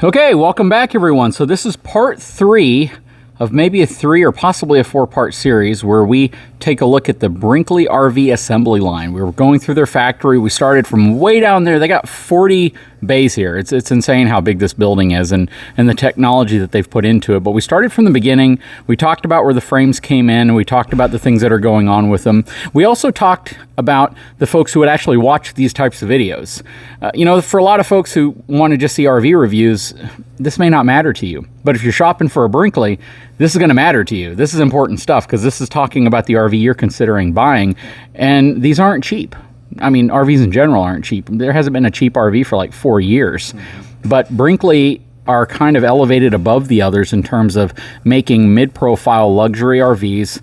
Okay, welcome back everyone. So this is part 3 of maybe a 3 or possibly a 4-part series where we take a look at the Brinkley RV assembly line. We were going through their factory. We started from way down there. They got 40 bays here. It's insane how big this building is and the technology that they've put into it. But we started from the beginning. We talked about where the frames came in, and we talked about the things that are going on with them. We also talked about the folks who would actually watch these types of videos. You know, for a lot of folks who want to just see RV reviews, this may not matter to you. But if you're shopping for a Brinkley, this is going to matter to you. This is important stuff because this is talking about the RV you're considering buying, and these aren't cheap. I mean, RVs in general aren't cheap. There hasn't been a cheap RV for like 4 years. But Brinkley are kind of elevated above the others in terms of making mid-profile luxury RVs,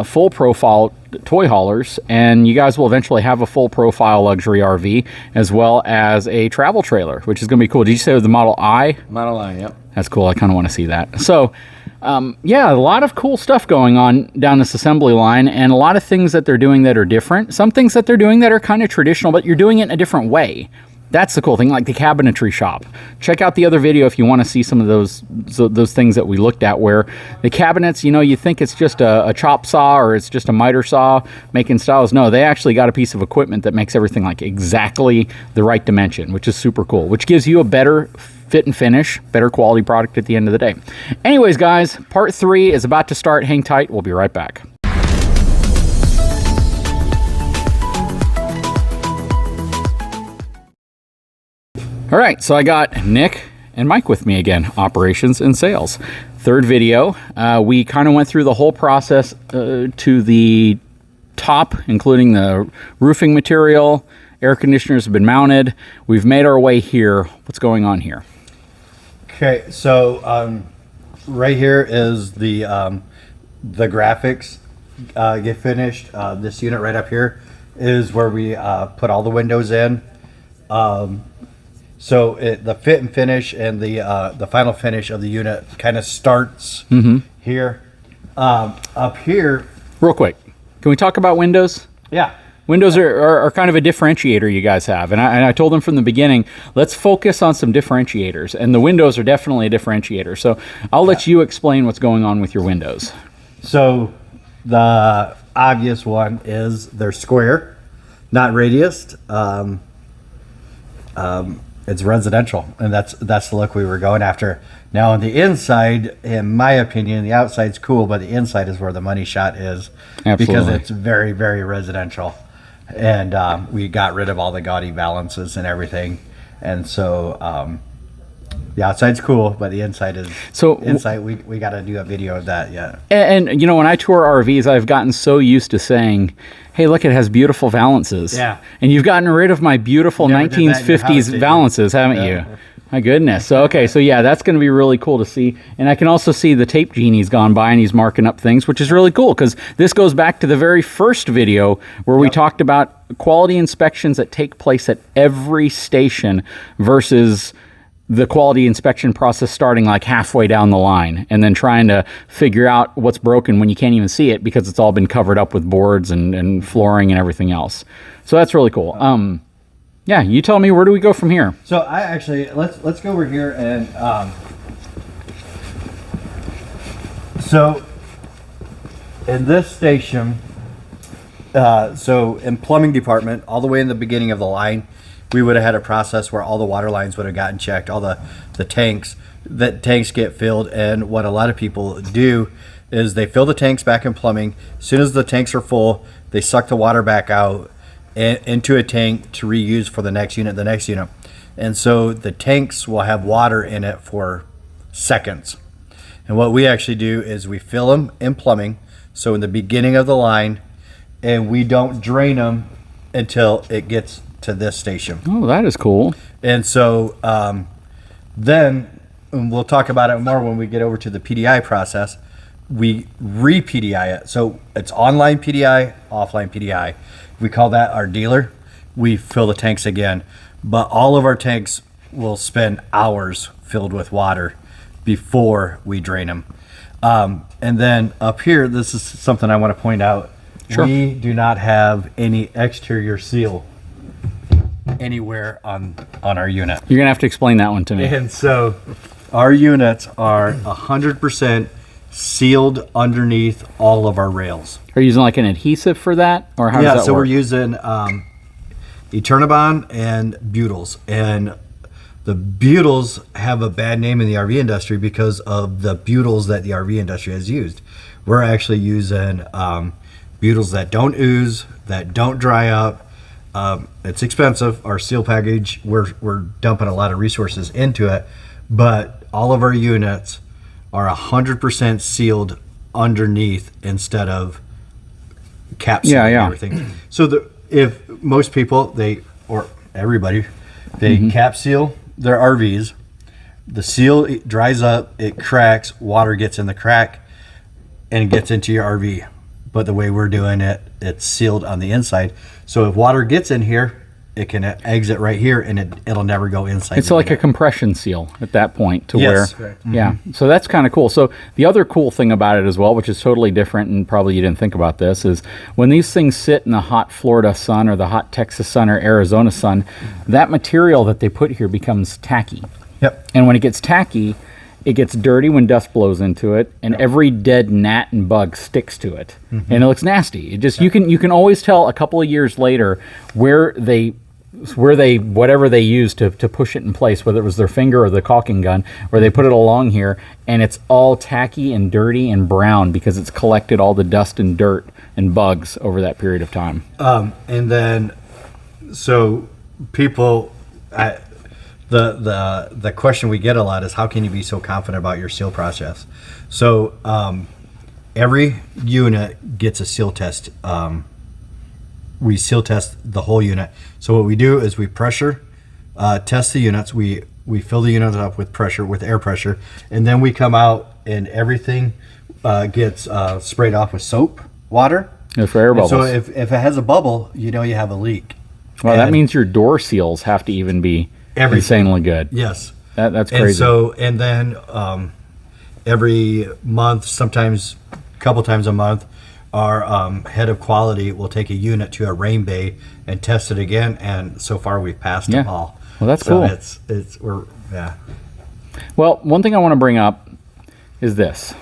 full-profile toy haulers, and you guys will eventually have a full-profile luxury RV as well as a travel trailer, which is going to be cool. Did you say the Model I? Model I, yep. That's cool. I kind of want to see that. So, yeah, a lot of cool stuff going on down this assembly line, and a lot of things that they're doing that are different. Some things that they're doing that are kind of traditional, but you're doing it in a different way. That's the cool thing, like the cabinetry shop. Check out the other video if you want to see some of those things that we looked at, where the cabinets, you know, you think it's just a chop saw or it's just a miter saw making styles. No, they actually got a piece of equipment that makes everything like exactly the right dimension, which is super cool, which gives you a better fit and finish, better quality product at the end of the day. Anyways, guys, part 3 is about to start. Hang tight. We'll be right back. All right, so I got Nick and Mike with me again, operations and sales. Third video, we kind of went through the whole process to the top, including the roofing material. Air conditioners have been mounted. We've made our way here. What's going on here? Okay, so right here is the graphics get finished. This unit right up here is where we put all the windows in. So the fit and finish and the final finish of the unit kind of starts here. Up here. Real quick, can we talk about windows? Yeah. Windows are kind of a differentiator you guys have. And I told them from the beginning, let's focus on some differentiators. And the windows are definitely a differentiator. So I'll let you explain what's going on with your windows. So the obvious one is they're square, not radiused. It's residential, and that's the look we were going after. Now on the inside, in my opinion, the outside's cool, but the inside is where the money shot is. Absolutely. Because it's very, very residential. And we got rid of all the gaudy balances and everything. And so the outside's cool, but the inside is inside. We got to do a video of that yet. And you know, when I tour RVs, I've gotten so used to saying, hey, look, it has beautiful valances. Yeah. And you've gotten rid of my beautiful 1950s valances, haven't you? My goodness. So, okay, so yeah, that's going to be really cool to see. And I can also see the tape genie's gone by and he's marking up things, which is really cool because this goes back to the very first video where we talked about quality inspections that take place at every station versus the quality inspection process starting like halfway down the line and then trying to figure out what's broken when you can't even see it because it's all been covered up with boards and flooring and everything else. So that's really cool. Yeah, you tell me, where do we go from here? So I actually, let's go over here and so in this station, so in plumbing department, all the way in the beginning of the line, we would have had a process where all the water lines would have gotten checked, all the tanks get filled. And what a lot of people do is they fill the tanks back in plumbing. As soon as the tanks are full, they suck the water back out into a tank to reuse for the next unit. And so the tanks will have water in it for seconds. And what we actually do is we fill them in plumbing, so in the beginning of the line, and we don't drain them until it gets to this station. Oh, that is cool. And so then, and we'll talk about it more when we get over to the PDI process, we re-PDI it. So it's online PDI, offline PDI. We call that our dealer. We fill the tanks again. But all of our tanks will spend hours filled with water before we drain them. And then up here, this is something I want to point out. Sure. We do not have any exterior seal anywhere on our unit. You're gonna have to explain that one to me. And so our units are 100% sealed underneath all of our rails. Are you using like an adhesive for that, or how does that so work? we're using Eternabond and Butles. And the Butles have a bad name in the RV industry because of the Butles that the RV industry has used. We're actually using Butles that don't ooze, that don't dry up. It's expensive. Our seal package, we're dumping a lot of resources into it, but all of our units are 100% sealed underneath instead of capsule and everything. So if most people, or everybody, they cap seal their RVs, the seal dries up, it cracks, water gets in the crack, and it gets into your RV. But the way we're doing it, it's sealed on the inside. So if water gets in here, it can exit right here, and it'll never go inside. It's like a compression seal at that point to Yes. where, yeah. So that's kind of cool. So the other cool thing about it as well, which is totally different, and probably you didn't think about this, is when these things sit in the hot Florida sun or the hot Texas sun or Arizona sun, that material that they put here becomes tacky. Yep. And when it gets tacky, it gets dirty when dust blows into it, and every dead gnat and bug sticks to it, and it looks nasty. It just you can always tell a couple of years later where they whatever they used to push it in place, whether it was their finger or the caulking gun, where they put it along here, and it's all tacky and dirty and brown because it's collected all the dust and dirt and bugs over that period of time. And then, so people, the question we get a lot is, how can you be so confident about your seal process? So every unit gets a seal test. We seal test the whole unit. So what we do is we pressure test the units. We fill the units up with pressure, with air pressure, and then we come out and everything gets sprayed off with soap water. Yeah, for air bubbles. So if it has a bubble, you know you have a leak. Well, that means your door seals have to even be insanely good. Yes. That's crazy. And so, and then every month, sometimes a couple times a month, our head of quality will take a unit to a rain bay and test it again. And so far, we've passed them all. Well, that's so cool. Yeah. Well, one thing I want to bring up is this.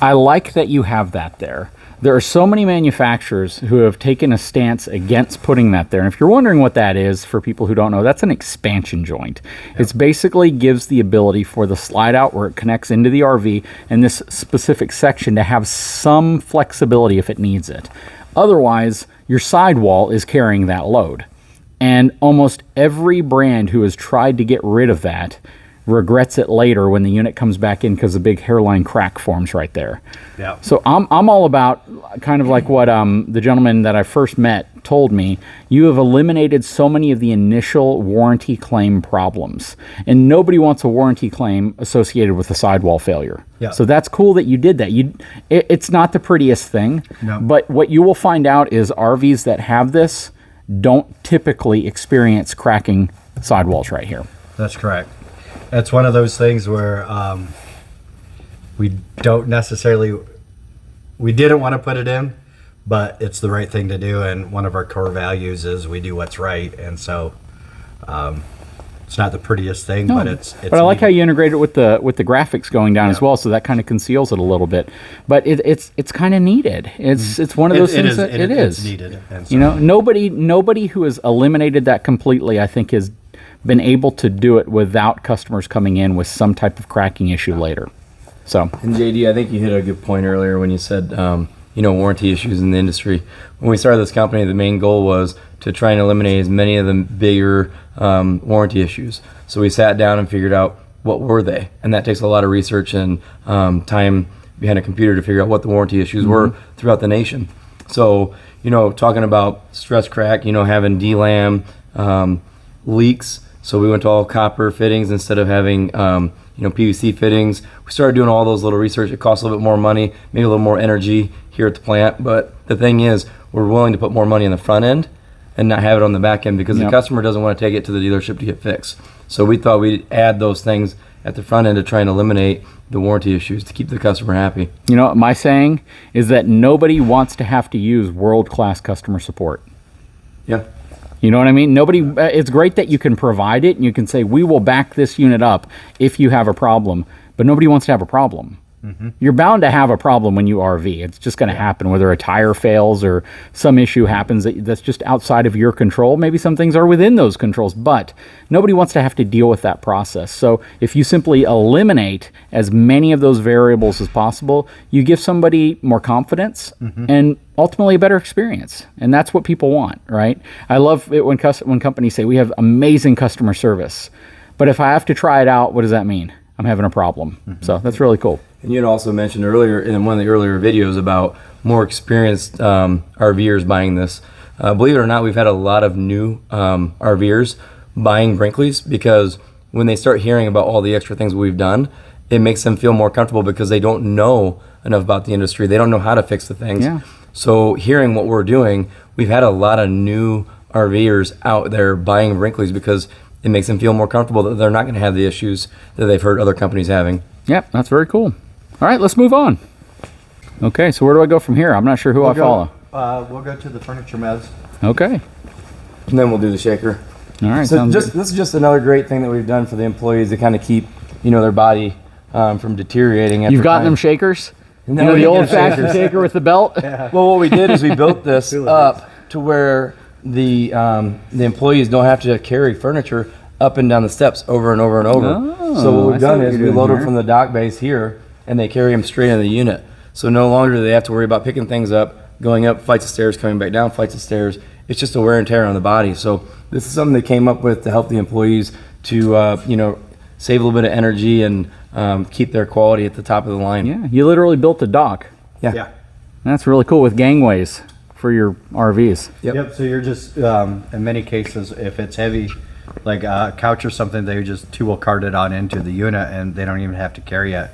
I like that you have that there. There are so many manufacturers who have taken a stance against putting that there. And if you're wondering what that is, for people who don't know, that's an expansion joint. It basically gives the ability for the slide out where it connects into the RV and this specific section to have some flexibility if it needs it. Otherwise, your sidewall is carrying that load. And almost every brand who has tried to get rid of that regrets it later when the unit comes back in because the big hairline crack forms right there. Yeah. So I'm all about kind of like what the gentleman that I first met told me. You have eliminated so many of the initial warranty claim problems, and nobody wants a warranty claim associated with a sidewall failure. Yeah. So that's cool that you did that. It's not the prettiest thing, but what you will find out is RVs that have this don't typically experience cracking sidewalls right here. That's correct. That's one of those things where we didn't want to put it in, but it's the right thing to do. And one of our core values is we do what's right. And so it's not the prettiest thing, but it's But I like how you integrate it with the graphics going down as well, so that kind of conceals it a little bit. But it's kind of needed. It's one of those things that it is. It's needed. And so, you know, nobody who has eliminated that completely, I think, has been able to do it without customers coming in with some type of cracking issue later. So, and JD, I think you hit a good point earlier when you said, warranty issues in the industry. When we started this company, the main goal was to try and eliminate as many of the bigger warranty issues. So we sat down and figured out what were they, and that takes a lot of research and time behind a computer to figure out what the warranty issues were throughout the nation. So, talking about stress crack, having DLAM, leaks. So we went to all copper fittings instead of having PVC fittings. We started doing all those little research. It costs a little bit more money, maybe a little more energy here at the plant. But the thing is, we're willing to put more money in the front end and not have it on the back end because the customer doesn't want to take it to the dealership to get fixed. So we thought we'd add those things at the front end to try and eliminate the warranty issues to keep the customer happy. you know, my saying is that nobody wants to have to use world-class customer support. Yeah. You know what I mean? Nobody. It's great that you can provide it and you can say we will back this unit up if you have a problem, but nobody wants to have a problem. You're bound to have a problem when you RV. It's just going to happen, whether a tire fails or some issue happens that's just outside of your control. Maybe some things are within those controls, but nobody wants to have to deal with that process. So if you simply eliminate as many of those variables as possible, you give somebody more confidence and ultimately a better experience. And that's what people want, right? I love it when companies say we have amazing customer service, but if I have to try it out, what does that mean? I'm having a problem. So that's really cool. And you had also mentioned earlier in one of the earlier videos about more experienced RVers buying this. Believe it or not, we've had a lot of new RVers buying Brinkleys because when they start hearing about all the extra things we've done, it makes them feel more comfortable because they don't know enough about the industry. They don't know how to fix the things. Yeah. So hearing what we're doing, we've had a lot of new RVers out there buying Brinkleys because it makes them feel more comfortable that they're not going to have the issues that they've heard other companies having. Yep, that's very cool. All right, let's move on. Okay, so where do I go from here? I'm not sure who I follow. We'll go to the furniture mez. Okay. And then we'll do the shaker. All right, So sounds this is just another great thing that we've done for the employees to kind of keep, their body from deteriorating. You've gotten them shakers? No, You know, we the didn't get old-fashioned shakers. shaker with the belt? Well, what we did is we built this up to where the employees don't have to carry furniture up and down the steps over and over and over. So what I we've see done what is you're we doing load them here. from the dock base here, and they carry them straight into the unit. So no longer do they have to worry about picking things up, going up flights of stairs, coming back down flights of stairs. It's just a wear and tear on the body. So this is something they came up with to help the employees to save a little bit of energy and keep their quality at the top of the line. Yeah, you literally built a dock. Yeah. That's really cool with gangways for your RVs. Yep. So you're just, in many cases, if it's heavy, like a couch or something, they just tool cart it on into the unit and they don't even have to carry it.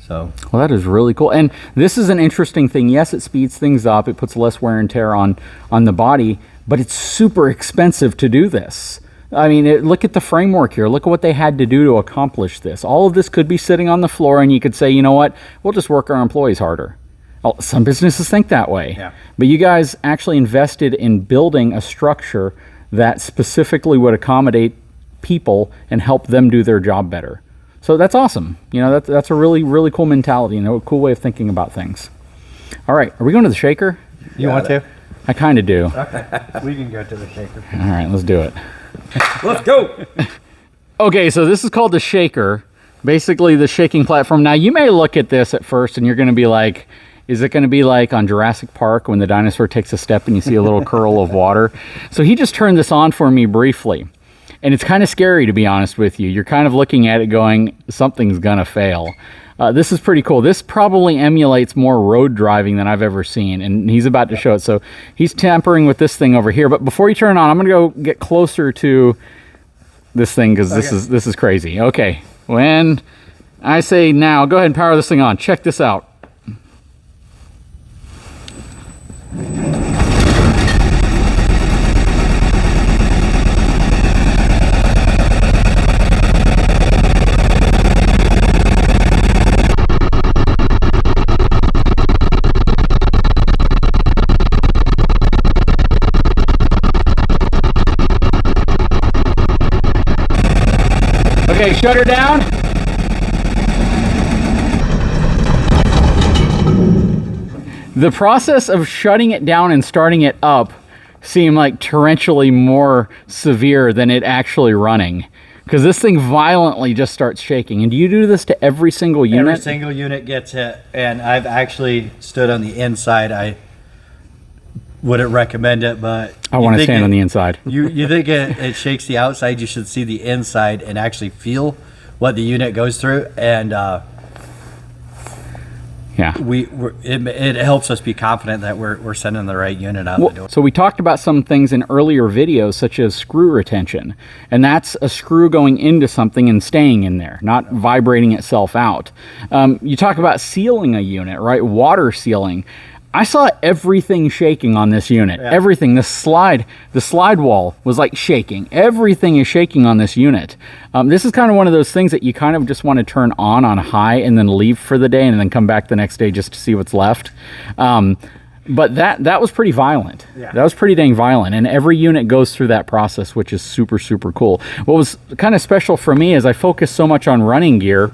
So. Well, that is really cool. And this is an interesting thing. Yes, it speeds things up. It puts less wear and tear on the body, but it's super expensive to do this. I mean, look at the framework here. Look at what they had to do to accomplish this. All of this could be sitting on the floor and you could say, you know what, we'll just work our employees harder. Oh, some businesses think that way. Yeah. But you guys actually invested in building a structure that specifically would accommodate people and help them do their job better. So that's awesome. That's a really, really cool mentality and a cool way of thinking about things. All right, are we going to the shaker? You want to? I kind of do. Okay. We can go to the shaker. All right, let's do it. Let's go. Okay, so this is called the shaker, basically the shaking platform. Now, you may look at this at first and you're going to be like, is it going to be like on Jurassic Park when the dinosaur takes a step and you see a little curl of water? So he just turned this on for me briefly. And it's kind of scary, to be honest with you. You're kind of looking at it going, something's going to fail. This is pretty cool. This probably emulates more road driving than I've ever seen. And he's about to show it. So he's tampering with this thing over here. But before you turn it on, I'm going to go get closer to this thing because this is crazy. Okay. When I say now, go ahead and power this thing on. Check this out. Okay, shut her down. The process of shutting it down and starting it up seemed like torrentially more severe than it actually running, because this thing violently just starts shaking. And do you do this to every single unit? Every single unit gets hit, and I've actually stood on the inside. I wouldn't recommend it, but I want to stand on the inside. You think it shakes the outside? You should see the inside and actually feel what the unit goes through, and Yeah. it helps us be confident that we're sending the right unit out the door. So we talked about some things in earlier videos, such as screw retention, and that's a screw going into something and staying in there, not vibrating itself out. You talk about sealing a unit, right? Water sealing. I saw everything shaking on this unit. Yeah. Everything. The slide wall was like shaking. Everything is shaking on this unit. This is kind of one of those things that you kind of just want to turn on high and then leave for the day and then come back the next day just to see what's left. But that was pretty violent. Yeah. That was pretty dang violent. And every unit goes through that process, which is super, super cool. What was kind of special for me is I focused so much on running gear,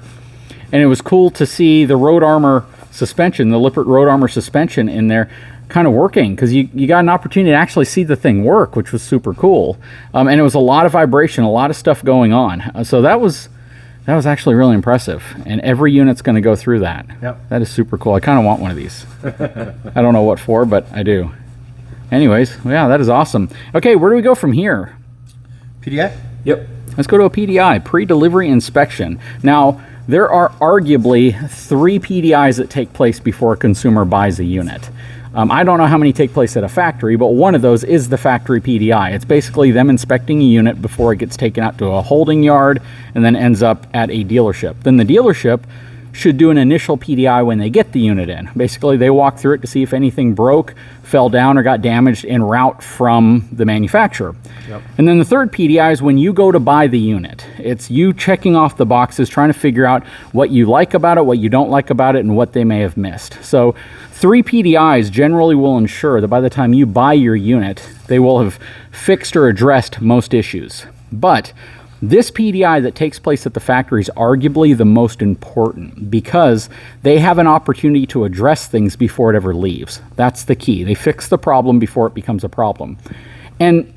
and it was cool to see the road armor suspension, the Lippert road armor suspension in there kind of working, because you got an opportunity to actually see the thing work, which was super cool. And it was a lot of vibration, a lot of stuff going on. So that was actually really impressive. And every unit's going to go through that. Yep. That is super cool. I kind of want one of these. I don't know what for, but I do. Anyways, yeah, that is awesome. Okay, where do we go from here? PDI? Yep. Let's go to a PDI, pre-delivery inspection. Now, there are arguably 3 PDIs that take place before a consumer buys a unit. I don't know how many take place at a factory, but one of those is the factory PDI. It's basically them inspecting a unit before it gets taken out to a holding yard and then ends up at a dealership. Then the dealership should do an initial PDI when they get the unit in. Basically, they walk through it to see if anything broke, fell down, or got damaged en route from the manufacturer. Yep. And then the third PDI is when you go to buy the unit. It's you checking off the boxes, trying to figure out what you like about it, what you don't like about it, and what they may have missed. So 3 PDIs generally will ensure that by the time you buy your unit, they will have fixed or addressed most issues. But this PDI that takes place at the factory is arguably the most important, because they have an opportunity to address things before it ever leaves. That's the key. They fix the problem before it becomes a problem. And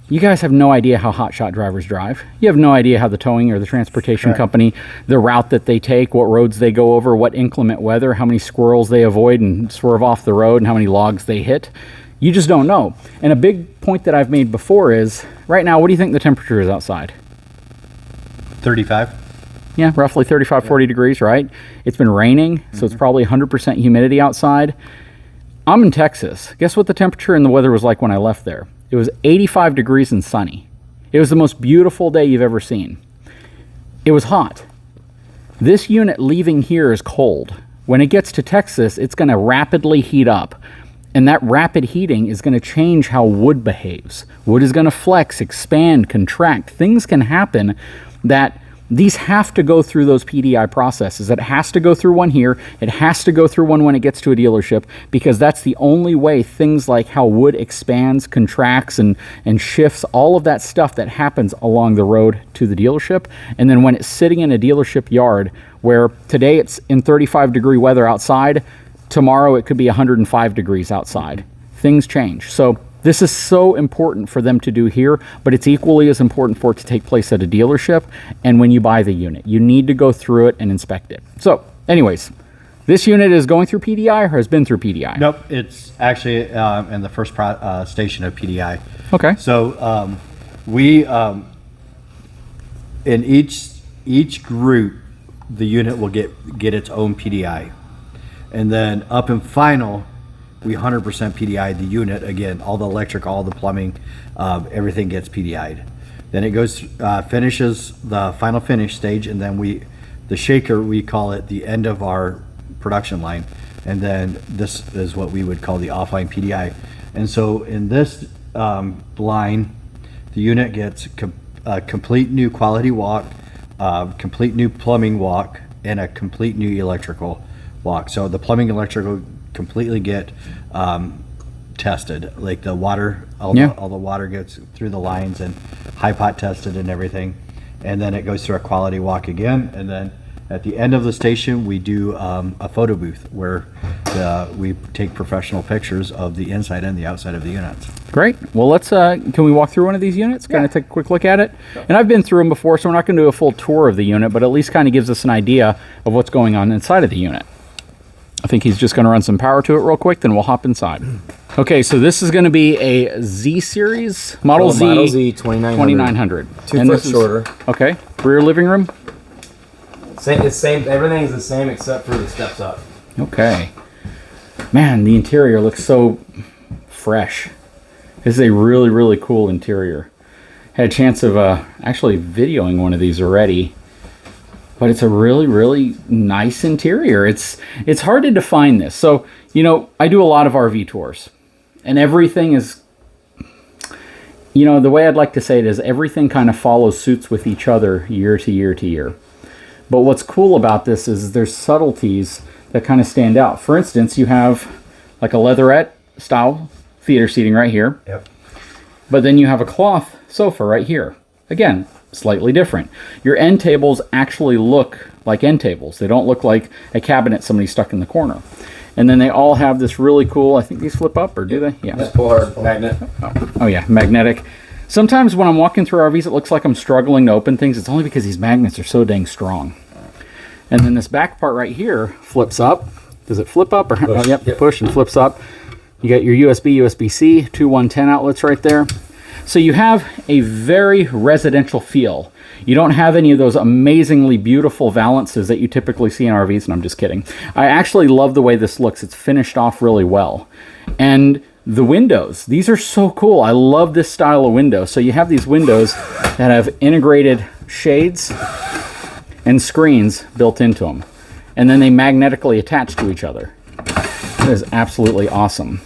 you guys have no idea how hotshot drivers drive. You have no idea how the towing or the transportation company, the route that they take, what roads they go over, what inclement weather, how many squirrels they avoid and swerve off the road, and how many logs they hit. You just don't know. And a big point that I've made before is, right now, what do you think the temperature is outside? 35. Yeah, roughly 35, 40 degrees, right? It's been raining, so it's probably 100% humidity outside. I'm in Texas. Guess what the temperature and the weather was like when I left there? It was 85 degrees and sunny. It was the most beautiful day you've ever seen. It was hot. This unit leaving here is cold. When it gets to Texas, it's going to rapidly heat up. And that rapid heating is going to change how wood behaves. Wood is going to flex, expand, contract. Things can happen that these have to go through those PDI processes. It has to go through one here. It has to go through one when it gets to a dealership, because that's the only way things like how wood expands, contracts, and shifts, all of that stuff that happens along the road to the dealership. And then when it's sitting in a dealership yard, where today it's in 35-degree weather outside, tomorrow it could be 105 degrees outside. Things change. So this is so important for them to do here, but it's equally as important for it to take place at a dealership and when you buy the unit. You need to go through it and inspect it. So anyways, this unit is going through PDI or has been through PDI? Nope, it's actually in the first station of PDI. Okay. So we, in each group, the unit will get its own PDI. And then up in final, we 100% PDI the unit. Again, all the electric, all the plumbing, everything gets PDI'd. Then it goes, finishes the final finish stage, and then the shaker, we call it the end of our production line. And then this is what we would call the offline PDI. And so in this line, the unit gets a complete new quality walk, complete new plumbing walk, and a complete new electrical walk. So the plumbing and electrical completely get tested, like the water, all the water gets through the lines and high pot tested and everything. And then it goes through a quality walk again. And then at the end of the station, we do a photo booth where we take professional pictures of the inside and the outside of the units. Great. Well, let's, can we walk through one of these units? Kind of take a quick look at it? And I've been through them before, so we're not going to do a full tour of the unit, but at least kind of gives us an idea of what's going on inside of the unit. I think he's just going to run some power to it real quick, then we'll hop inside. Okay, so this is going to be a Z series, Model Z 2900. 2 foot shorter. Okay, rear living room. Same. Everything's the same except for the steps up. Okay. Man, the interior looks so fresh. This is a really, really cool interior. Had a chance of actually videoing one of these already. But it's a really, really nice interior. It's hard to define this. So, you know, I do a lot of RV tours. And everything is, you know, the way I'd like to say it is everything kind of follows suits with each other year to year to year. But what's cool about this is there's subtleties that kind of stand out. For instance, you have like a leatherette style theater seating right here. Yep. But then you have a cloth sofa right here. Again, slightly different. Your end tables actually look like end tables. They don't look like a cabinet somebody stuck in the corner. And then they all have this really cool, I think these flip up, or do they? Yeah. Just pull hard magnet. Oh yeah, magnetic. Sometimes when I'm walking through RVs, it looks like I'm struggling to open things. It's only because these magnets are so dang strong. And then this back part right here flips up. Does it flip up? Or Push. Oh, yep, Yep. push and flips up. You got your USB, USB-C, two 110 outlets right there. So you have a very residential feel. You don't have any of those amazingly beautiful valances that you typically see in RVs, and I'm just kidding. I actually love the way this looks. It's finished off really well. And the windows, these are so cool. I love this style of window. So you have these windows that have integrated shades and screens built into them. And then they magnetically attach to each other. That is absolutely awesome.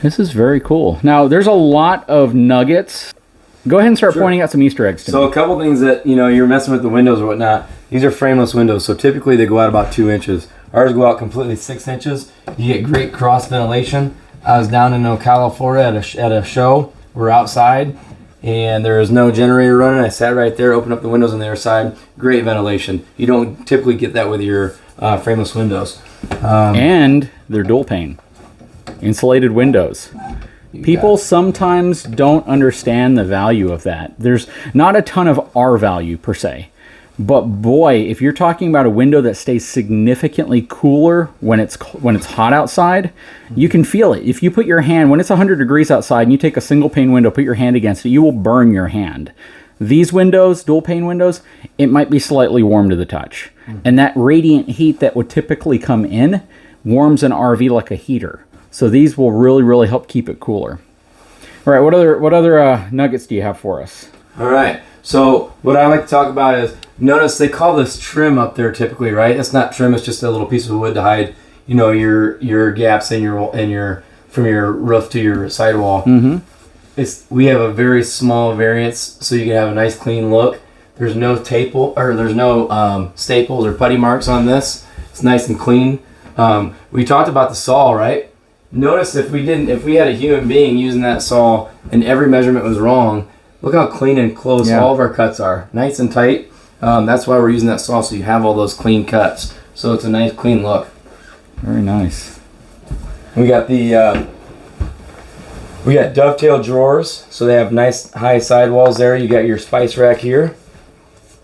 This is very cool. Now, there's a lot of nuggets. Go ahead and start pointing out some Easter eggs to me. So a couple things that, you're messing with the windows or whatnot. These are frameless windows, so typically they go out about 2 inches. Ours go out completely 6 inches. You get great cross ventilation. I was down in Ocala, Florida at a show. We're outside, and there is no generator running. I sat right there, opened up the windows on the other side. Great ventilation. You don't typically get that with your frameless windows. And they're dual pane. Insulated windows. People sometimes don't understand the value of that. There's not a ton of R value per se. But boy, if you're talking about a window that stays significantly cooler when it's hot outside, you can feel it. If you put your hand, when it's 100 degrees outside and you take a single pane window, put your hand against it, you will burn your hand. These windows, dual pane windows, it might be slightly warm to the touch. And that radiant heat that would typically come in warms an RV like a heater. So these will really, really help keep it cooler. All right, what other nuggets do you have for us? All right. So what I like to talk about is, notice they call this trim up there typically, right? It's not trim. It's just a little piece of wood to hide, your gaps in your from your roof to your sidewall. Mm-hmm. We have a very small variance, so you can have a nice clean look. There's no there's no staples or putty marks on this. It's nice and clean. We talked about the saw, right? Notice if we had a human being using that saw and every measurement was wrong, look how clean and close all of our cuts are. Nice and tight. That's why we're using that saw, so you have all those clean cuts. So it's a nice clean look. Very nice. We got dovetail drawers, so they have nice high sidewalls there. You got your spice rack here.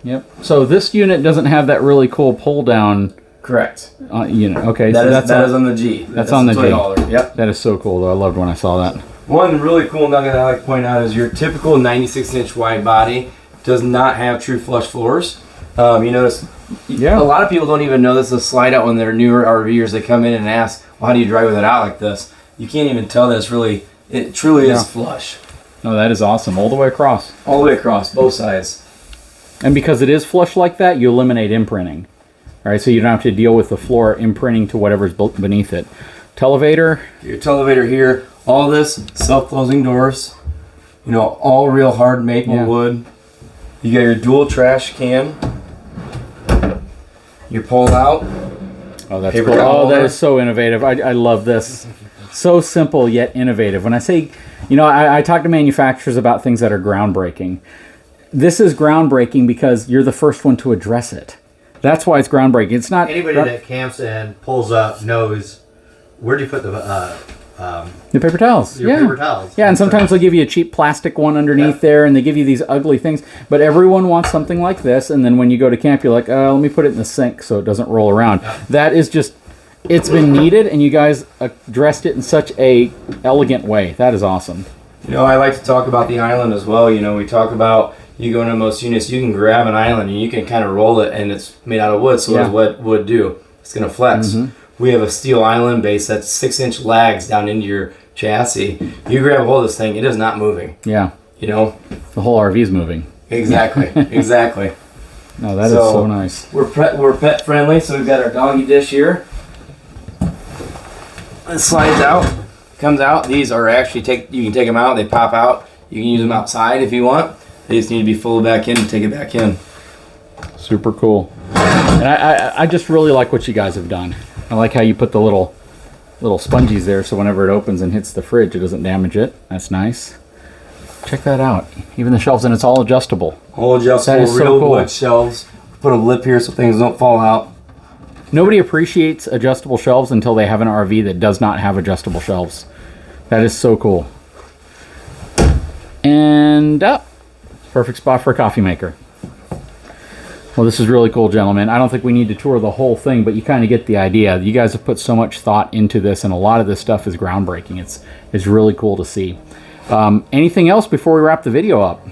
Yep. So this unit doesn't have that really cool pull down. Correct. Unit. Okay. That is on the G. That's on the G. Yep. That is so cool though. I loved when I saw that. One really cool nugget I like to point out is your typical 96-inch wide body does not have true flush floors. You notice, a lot of people don't even know this is a slide out when they're newer RVers. They come in and ask, well, how do you drive with it out like this? You can't even tell that it truly is flush. No, that is awesome. All the way across. All the way across, both sides. And because it is flush like that, you eliminate imprinting. All right, so you don't have to deal with the floor imprinting to whatever's beneath it. Televator. Your televator here. All this self-closing doors. All real hard maple wood. You got your dual trash can. Your pull out. Oh, that's cool. Oh, that is so innovative. I love this. So simple yet innovative. When I say, I talk to manufacturers about things that are groundbreaking. This is groundbreaking because you're the first one to address it. That's why it's groundbreaking. It's not anybody that camps and pulls up knows where do you put the paper towels. paper towels. Yeah, and sometimes they'll give you a cheap plastic one underneath there, and they give you these ugly things. But everyone wants something like this, and then when you go to camp, you're like, let me put it in the sink so it doesn't roll around. That is just, it's been needed, and you guys addressed it in such a elegant way. That is awesome. I like to talk about the island as well. We talk about, you go into most units, you can grab an island and you can kind of roll it, and it's made out of wood, so what does wood do? It's going to flex. Mm-hmm. We have a steel island base that's 6-inch lags down into your chassis. You grab a hold of this thing, it is not moving. Yeah. The whole RV is moving. Exactly. Exactly. No, that is so nice. We're pet friendly, so we've got our doggy dish here. It slides out, comes out. These are actually you can take them out, they pop out. You can use them outside if you want. They just need to be folded back in and take it back in. Super cool. And I just really like what you guys have done. I like how you put the little little spongies there, so whenever it opens and hits the fridge, it doesn't damage it. That's nice. Check that out. Even the shelves, and it's all adjustable. All adjustable, That is so real cool. wood shelves. Put a lip here so things don't fall out. Nobody appreciates adjustable shelves until they have an RV that does not have adjustable shelves. That is so cool. And perfect spot for a coffee maker. Well, this is really cool, gentlemen. I don't think we need to tour the whole thing, but you kind of get the idea. You guys have put so much thought into this, and a lot of this stuff is groundbreaking. It's really cool to see. Anything else before we wrap the video up?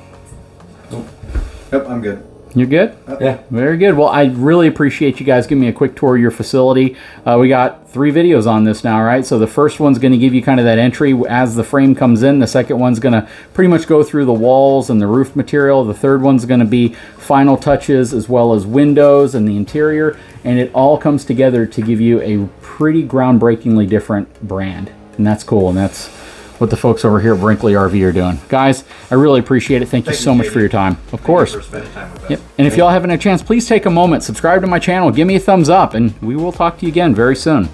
Yep, I'm good. You're good? Yeah. Very good. Well, I really appreciate you guys giving me a quick tour of your facility. We got 3 videos on this now, right? So the first one's going to give you kind of that entry as the frame comes in. The second one's going to pretty much go through the walls and the roof material. The third one's going to be final touches as well as windows and the interior. And it all comes together to give you a pretty groundbreakingly different brand. And that's cool. And that's what the folks over here at Brinkley RV are doing. Guys, I really appreciate it. Thank you so much for your time. Of course. Thank you for spending time with us. Yep. And if y'all haven't a chance, please take a moment, subscribe to my channel, give me a thumbs up, and we will talk to you again very soon.